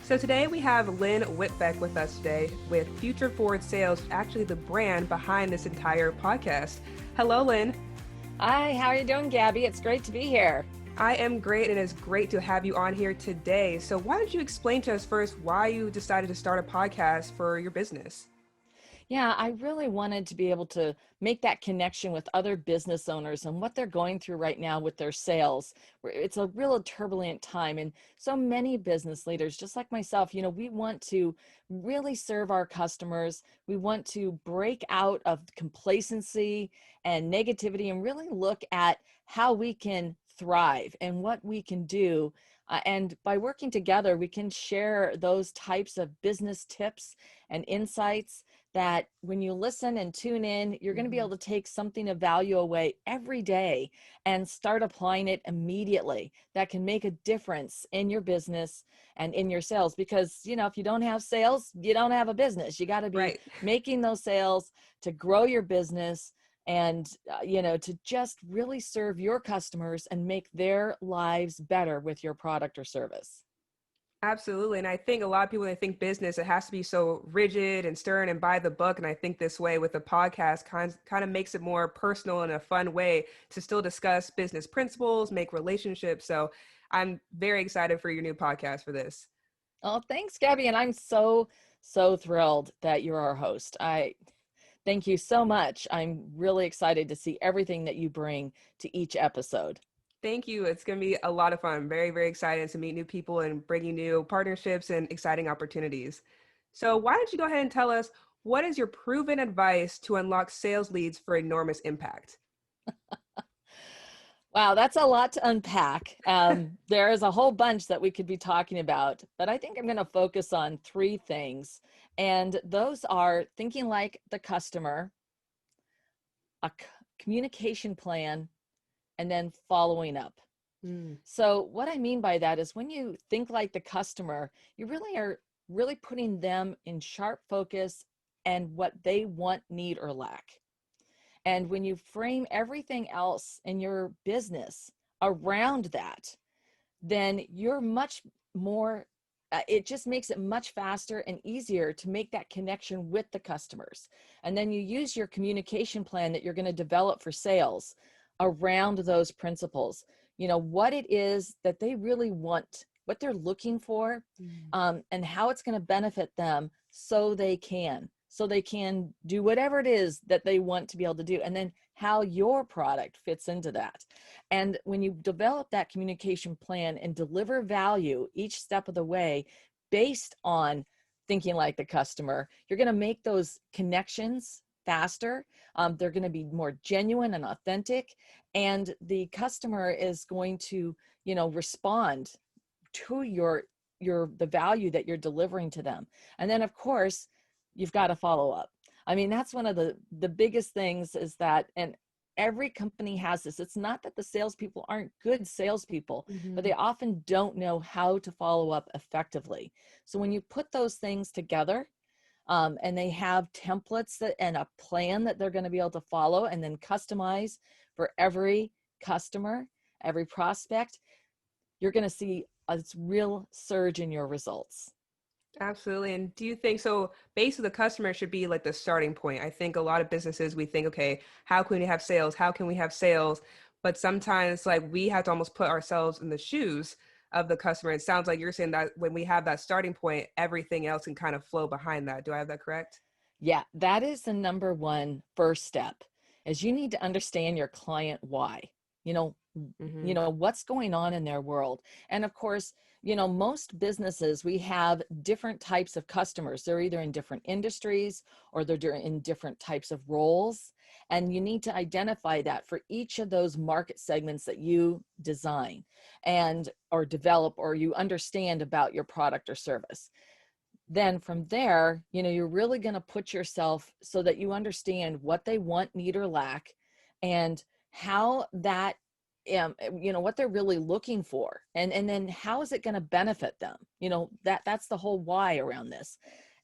So today we have Lynn Whitbeck with us today with Future Forward Sales, actually the brand behind this entire podcast. Hello, Lynn. Hi, how are you doing, Gabby? It's great to be here. I am great, and it's great to have you on here today. So why don't you explain to us first why you decided to start a podcast for your business? Yeah, I really wanted to be able to make that connection with other business owners and what they're going through right now with their sales. It's a real turbulent time. And so many business leaders, just like myself, we want to really serve our customers. We want to break out of complacency and negativity and really look at how we can thrive and what we can do. And by working together, we can share those types of business tips and insights that when you listen and tune in, you're going to be able to take something of value away every day and start applying it immediately. That can make a difference in your business and in your sales, because, if you don't have sales, you don't have a business. You got to be making those sales to grow your business and, to just really serve your customers and make their lives better with your product or service. Absolutely. And I think a lot of people, when they think business, it has to be so rigid and stern and by the book. And I think this way with the podcast kind of makes it more personal in a fun way to still discuss business principles, make relationships. So I'm very excited for your new podcast for this. Oh, thanks, Gabby. And I'm so thrilled that you're our host. I thank you so much. I'm really excited to see everything that you bring to each episode. Thank you. It's going to be a lot of fun. Very, very excited to meet new people and bring you new partnerships and exciting opportunities. So why don't you go ahead and tell us, what is your proven advice to unlock sales leads for enormous impact? Wow, that's a lot to unpack. There is a whole bunch that we could be talking about, but I think I'm going to focus on three things. And those are thinking like the customer, a communication plan, and then following up. So what I mean by that is when you think like the customer, you really are putting them in sharp focus and what they want, need, or lack. And when you frame everything else in your business around that, then you're much more, it just makes it much faster and easier to make that connection with the customers. And then you use your communication plan that you're going to develop for sales around those principles, what it is that they really want, what they're looking for, and how it's going to benefit them so they can do whatever it is that they want to be able to do, and then how your product fits into that. And when you develop that communication plan and deliver value each step of the way based on thinking like the customer, you're going to make those connections faster. They're going to be more genuine and authentic, and the customer is going to, respond to the value that you're delivering to them. And then, of course, you've got to follow up. I mean, that's one of the biggest things is that, and every company has this. It's not that the salespeople aren't good salespeople, but they often don't know how to follow up effectively. So when you put those things together, and they have templates and a plan that they're going to be able to follow and then customize for every customer, every prospect, you're going to see a real surge in your results. Absolutely. And do you think so? Base of the customer should be like the starting point. I think a lot of businesses, we think, okay, how can we have sales? How can we have sales? But sometimes like we have to almost put ourselves in the shoes of the customer. It sounds like you're saying that when we have that starting point, everything else can kind of flow behind that. Do I have that correct? Yeah, that is the number one first step, is you need to understand your client why. What's going on in their world. And of course, most businesses, we have different types of customers. They're either in different industries or they're in different types of roles. And you need to identify that for each of those market segments that you design and or develop or you understand about your product or service. Then from there, you're really going to put yourself so that you understand what they want, need, or lack, and how that what they're really looking for, and then how is it going to benefit them. That's the whole why around this.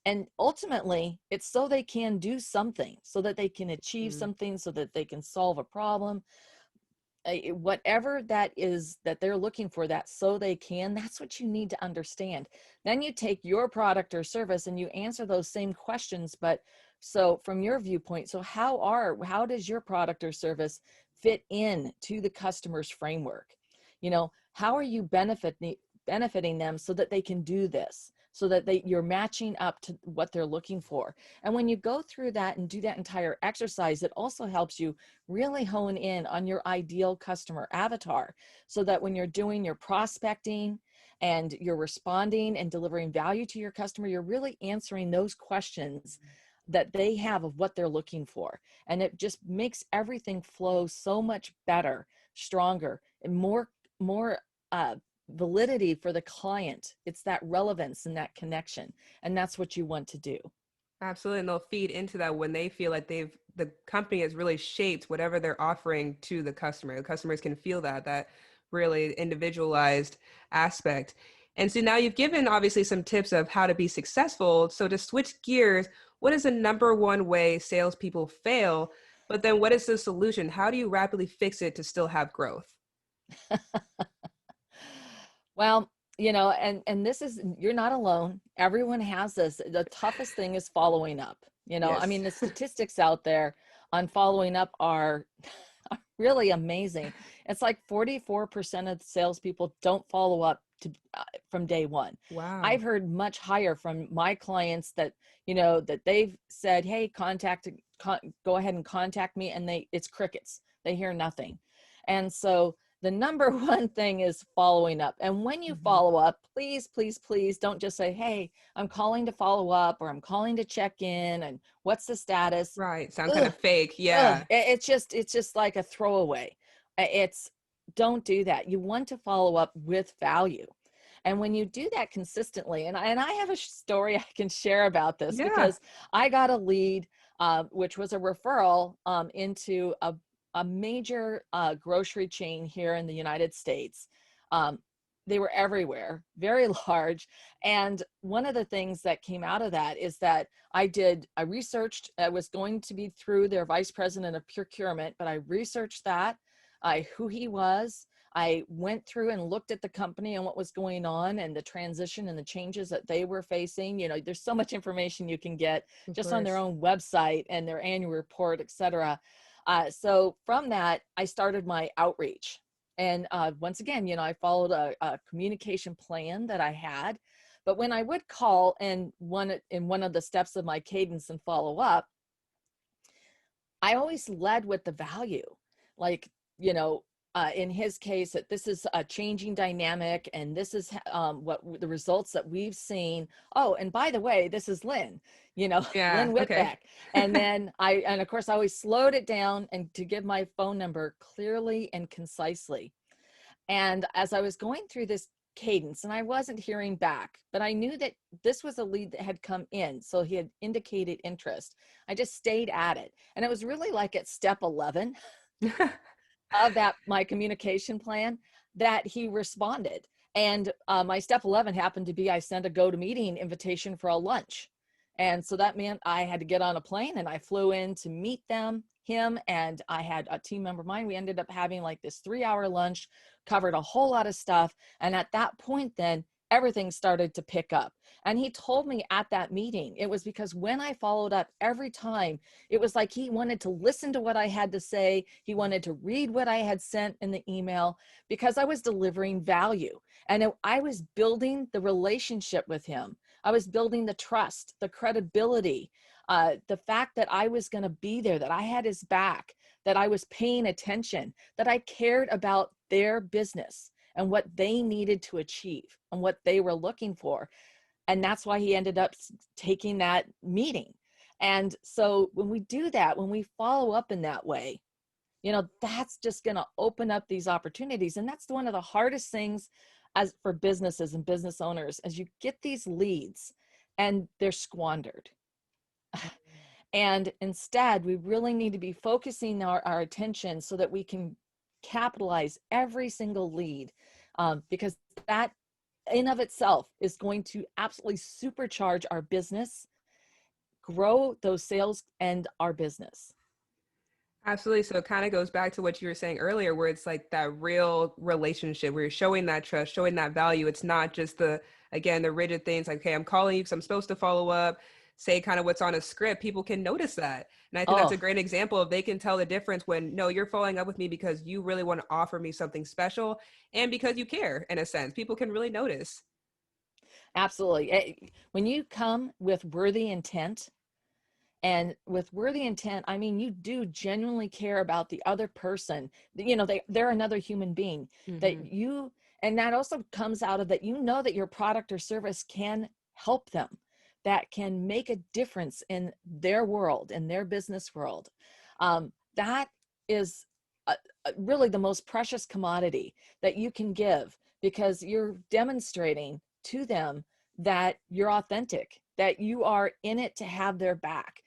And ultimately it's so they can do something, so that they can achieve something, so that they can solve a problem. whatever that is that they're looking for, that so they can, that's what you need to understand. Then you take your product or service and you answer those same questions, but so from your viewpoint, so how does your product or service fit in to the customer's framework? How are you benefiting them so that they can do this, so that you're matching up to what they're looking for? And when you go through that and do that entire exercise, it also helps you really hone in on your ideal customer avatar, so that when you're doing your prospecting and you're responding and delivering value to your customer, you're really answering those questions that they have of what they're looking for. And it just makes everything flow so much better, stronger, and more validity for the client. It's that relevance and that connection. And that's what you want to do. Absolutely. And they'll feed into that when they feel like the company has really shaped whatever they're offering to the customer. The customers can feel that really individualized aspect. And so now you've given obviously some tips of how to be successful. So to switch gears, what is the number one way salespeople fail? But then what is the solution? How do you rapidly fix it to still have growth? Well, and this is, you're not alone. Everyone has this. The toughest thing is following up. I Yes. mean, the statistics out there on following up are really amazing. It's like 44% of salespeople don't follow up from day one. I've Wow. heard much higher from my clients that, that they've said, hey, go ahead and contact me. And it's crickets. They hear nothing. And so the number one thing is following up. And when you Mhm. follow up, please, please, please don't just say, hey, I'm calling to follow up, or I'm calling to check in, and what's the status? Right. Sound kind Ugh, of fake. Yeah. it's just like a throwaway. It's Don't do that. You want to follow up with value. And when you do that consistently, and I have a story I can share about this, Yeah. because I got a lead, which was a referral into a major grocery chain here in the United States. Um, they were everywhere, very large. And one of the things that came out of that is that I researched, I was going to be through their vice president of procurement, but I researched who he was. I went through and looked at the company and what was going on and the transition and the changes that they were facing. There's so much information you can get Of just on their course. own website and their annual report, etc. So from that, I started my outreach. And once again, I followed a communication plan that I had. But when I would call and one of the steps of my cadence and follow up, I always led with the value. Like, in his case, that this is a changing dynamic, and this is what the results that we've seen. Oh, and by the way, this is Lynn, Yeah. Lynn Okay. Whitbeck. And of course, I always slowed it down and to give my phone number clearly and concisely. And as I was going through this cadence, and I wasn't hearing back, but I knew that this was a lead that had come in. So he had indicated interest. I just stayed at it. And it was really like at step 11 of my communication plan that he responded. And my step 11 happened to be, I sent a GoToMeeting invitation for a lunch. And so that meant I had to get on a plane and I flew in to meet him, and I had a team member of mine. We ended up having like this 3-hour lunch, covered a whole lot of stuff. And at that point, then everything started to pick up. And he told me at that meeting, it was because when I followed up every time, it was like he wanted to listen to what I had to say. He wanted to read what I had sent in the email, because I was delivering value. And I was building the relationship with him. I was building the trust, the credibility, the fact that I was going to be there, that I had his back, that I was paying attention, that I cared about their business and what they needed to achieve and what they were looking for. And that's why he ended up taking that meeting. And so when we do that, when we follow up in that way, that's just going to open up these opportunities. And that's one of the hardest things as for businesses and business owners, as you get these leads and they're squandered. And instead, we really need to be focusing our attention so that we can capitalize every single lead, because that in of itself is going to absolutely supercharge our business, grow those sales and our business. Absolutely. So it kind of goes back to what you were saying earlier, where it's like that real relationship where you're showing that trust, showing that value. It's not just again, the rigid things like, okay, I'm calling you because I'm supposed to follow up, say kind of what's on a script. People can notice that. And I think that's a Oh, great example of they can tell the difference when, no, you're following up with me because you really want to offer me something special and because you care in a sense. People can really notice. absolutely. When you come with worthy intent, and with worthy intent, I mean, you do genuinely care about the other person. You know, they're another human being that Hmm. you, and that also comes out of that, you know, that your product or service can help them, that can make a difference in their world, in their business world. That is really the most precious commodity that you can give, because you're demonstrating to them that you're authentic, that you are in it to have their back,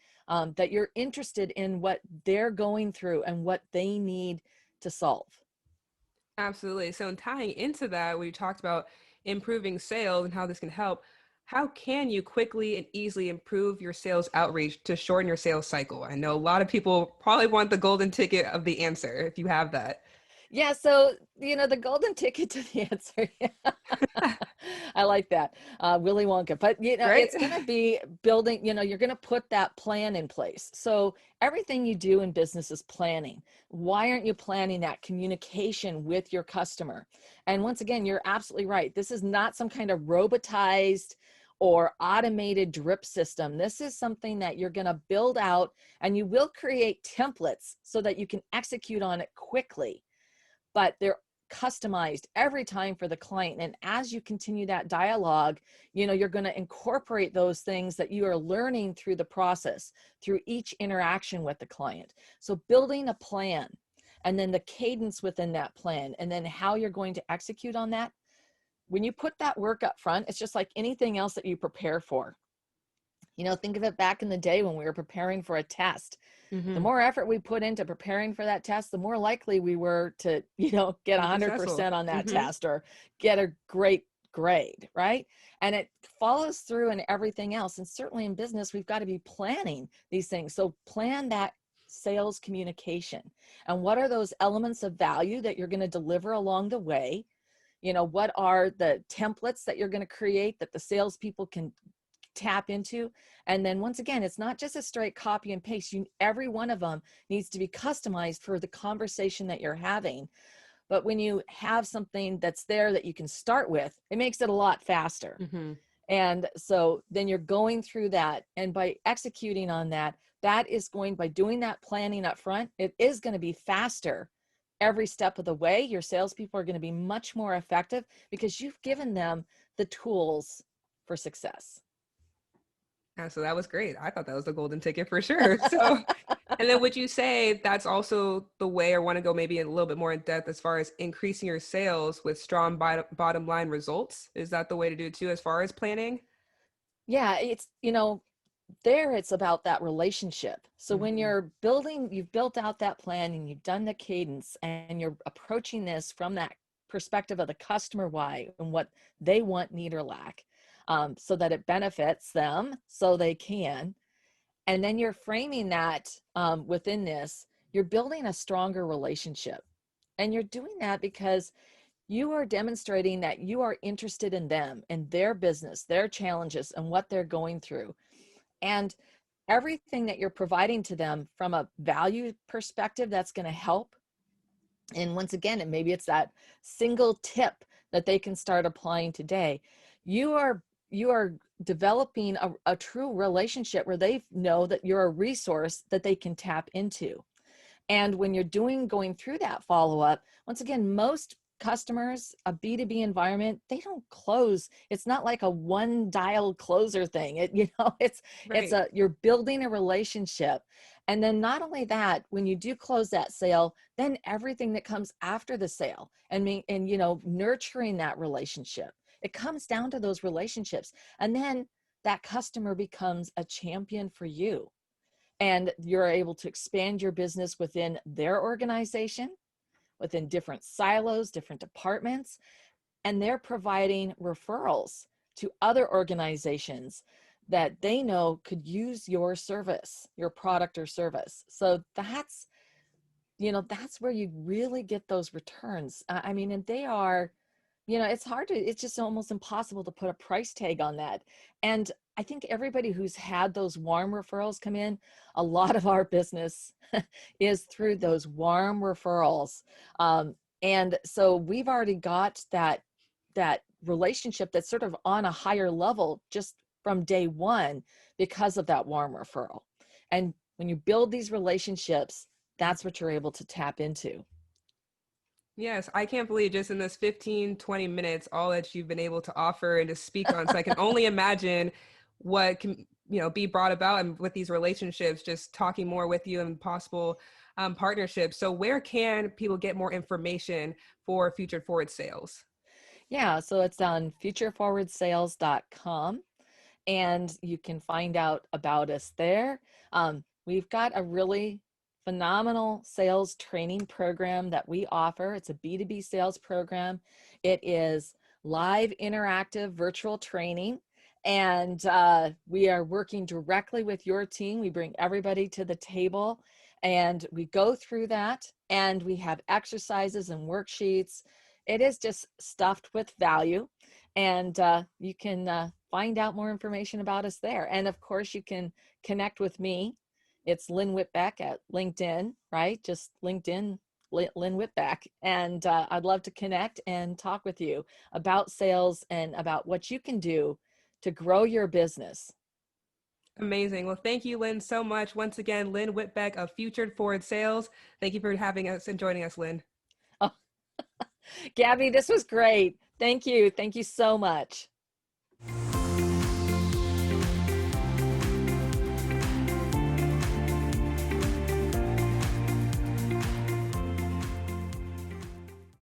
that you're interested in what they're going through and what they need to solve. Absolutely. So, in tying into that, we talked about improving sales and how this can help. How can you quickly and easily improve your sales outreach to shorten your sales cycle? I know a lot of people probably want the golden ticket of the answer if you have that. Yeah, so you know, the golden ticket to the answer. I like that, Willy Wonka. But you know, Right? it's going to be building. You know, you're going to put that plan in place. So everything you do in business is planning. Why aren't you planning that communication with your customer? And once again, you're absolutely right. This is not some kind of robotized or automated drip system. This is something that you're going to build out, and you will create templates so that you can execute on it quickly, but they're customized every time for the client. And as you continue that dialogue, you know, you're going to incorporate those things that you are learning through the process, through each interaction with the client. So building a plan, and then the cadence within that plan, and then how you're going to execute on that. When you put that work up front, it's just like anything else that you prepare for. You know, think of it back in the day when we were preparing for a test. The Hmm. more effort we put into preparing for that test, the more likely we were to, you know, get Be successful. 100% on that Hmm. test or get a great grade, right? And it follows through in everything else. And certainly in business, we've got to be planning these things. So plan that sales communication. And what are those elements of value that you're going to deliver along the way? You know, what are the templates that you're going to create that the salespeople can tap into? And then once again, it's not just a straight copy and paste. Every one of them needs to be customized for the conversation that you're having. But when you have something that's there that you can start with, it makes it a lot faster. Hmm. And so then you're going through that, and by executing on that, that is going, by doing that planning up front, it is going to be faster every step of the way. Your salespeople are going to be much more effective because you've given them the tools for success. Yeah, so that was great. I thought that was the golden ticket for sure. So, and then would you say that's also the way, or want to go maybe a little bit more in depth as far as increasing your sales with strong bottom line results? Is that the way to do it too, as far as planning? Yeah, it's, you know, there it's about that relationship. So when Hmm. you're building, you've built out that plan and you've done the cadence, and you're approaching this from that perspective of the customer, why and what they want, need, or lack, so that it benefits them so they can. And then you're framing that, within this, you're building a stronger relationship. And you're doing that because you are demonstrating that you are interested in them and their business, their challenges, and what they're going through. And everything that you're providing to them from a value perspective, that's going to help. And once again, and maybe it's that single tip that they can start applying today. You are developing a true relationship where they know that you're a resource that they can tap into. And when you're going through that follow up, once again, most customers, a B2B environment, they don't close. It's not like a one dial closer thing. Right. You're building a relationship. And then not only that, when you do close that sale, then everything that comes after the sale, and you know, nurturing that relationship. It comes down to those relationships. And then that customer becomes a champion for you, and you're able to expand your business within their organization, within different silos, different departments, and they're providing referrals to other organizations that they know could use your service, your product or service. So that's that's where you really get those returns. I mean, and they are, it's hard to, it's just almost impossible to put a price tag on that. And I think everybody who's had those warm referrals come in, a lot of our business is through those warm referrals. And so we've already got that relationship that's sort of on a higher level just from day one because of that warm referral. And when you build these relationships, that's what you're able to tap into. Yes, I can't believe just in this 15, 20 minutes, all that you've been able to offer and to speak on. So I can only imagine what can, be brought about and with these relationships, just talking more with you and possible partnerships. So where can people get more information for Future Forward Sales? Yeah, so it's on futureforwardsales.com, and you can find out about us there. We've got a really phenomenal sales training program that we offer. It's a B2B sales program. It is live, interactive, virtual training. And we are working directly with your team. We bring everybody to the table and we go through that. And we have exercises and worksheets. It is just stuffed with value. And you can find out more information about us there. And of course, you can connect with me. It's Lynn Whitbeck at LinkedIn, right? Just LinkedIn, Lynn Whitbeck. And I'd love to connect and talk with you about sales and about what you can do to grow your business. Amazing. Well, thank you, Lynn, so much. Once again, Lynn Whitbeck of Future Forward Sales. Thank you for having us and joining us, Lynn. Oh, Gabby, this was great. Thank you. Thank you so much.